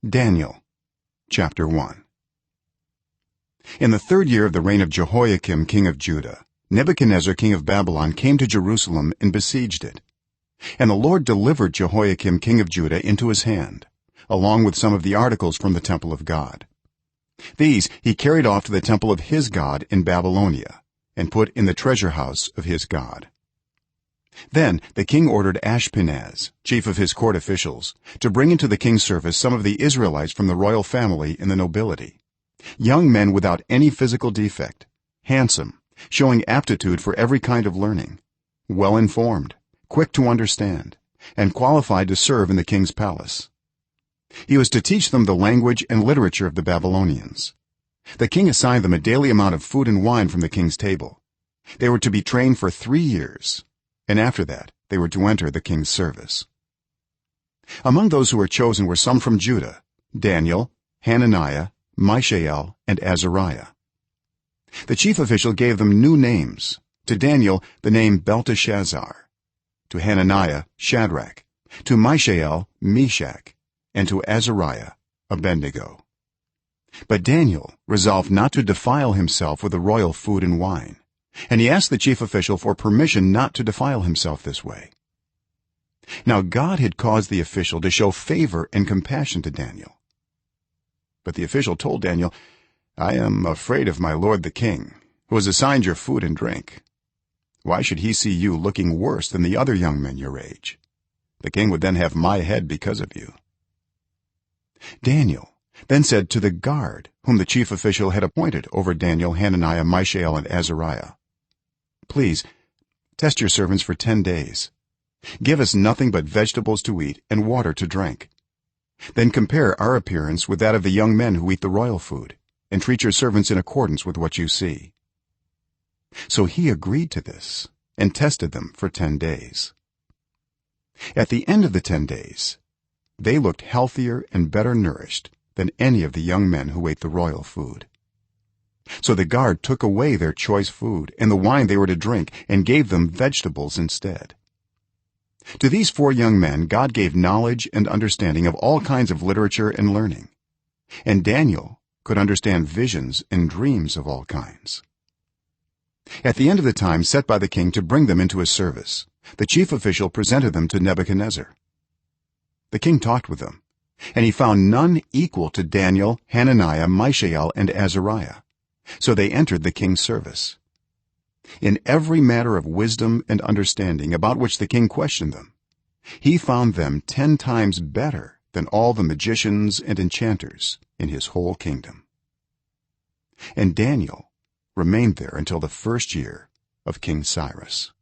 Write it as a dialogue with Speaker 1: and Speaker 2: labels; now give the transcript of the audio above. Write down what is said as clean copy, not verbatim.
Speaker 1: Daniel chapter 1. In the 3rd year of the reign of Jehoiakim king of Judah, Nebuchadnezzar king of Babylon came to Jerusalem and besieged it. And the Lord delivered Jehoiakim king of Judah into his hand, along with some of the articles from the temple of God. These he carried off to the temple of his God in Babylonia, and put in the treasure house of his God. Then the king ordered Ashpenaz, chief of his court officials, to bring into the king's service some of the Israelites from the royal family and the nobility, young men without any physical defect, handsome, showing aptitude for every kind of learning, well informed, quick to understand, and qualified to serve in the king's palace. He was to teach them the language and literature of the Babylonians. The king assigned them a daily amount of food and wine from the king's table. They were to be trained for 3 years, and after that they were to enter the king's service. Among those who were chosen were some from Judah: Daniel, Hananiah, Mishael, and Azariah. The chief official gave them new names: to Daniel the name Belteshazzar, to Hananiah Shadrach, to Mishael Meshach, and to Azariah Abednego. But Daniel resolved not to defile himself with the royal food and wine, and he asked the chief official for permission not to defile himself this way. Now God had caused the official to show favor and compassion to Daniel. But the official told Daniel, "I am afraid of my lord the king, who has assigned your food and drink. Why should he see you looking worse than the other young men your age? The king would then have my head because of you." Daniel then said to the guard whom the chief official had appointed over Daniel, Hananiah, Mishael, and Azariah, "Please test your servants for 10 days. Give us nothing but vegetables to eat and water to drink. Then compare our appearance with that of the young men who eat the royal food, and treat your servants in accordance with what you see." So he agreed to this and tested them for 10 days. At the end of the 10 days they looked healthier and better nourished than any of the young men who ate the royal food. So the guard took away their choice food and the wine they were to drink, and gave them vegetables instead. To these 4 young men God gave knowledge and understanding of all kinds of literature and learning, and Daniel could understand visions and dreams of all kinds. At the end of the time set by the king to bring them into his service, the chief official presented them to Nebuchadnezzar. The king talked with them, and he found none equal to Daniel, Hananiah, Mishael, and Azariah. So they entered the king's service. In every matter of wisdom and understanding about which the king questioned them, he found them 10 times better than all the magicians and enchanters in his whole kingdom. And Daniel remained there until the 1st year of King Cyrus.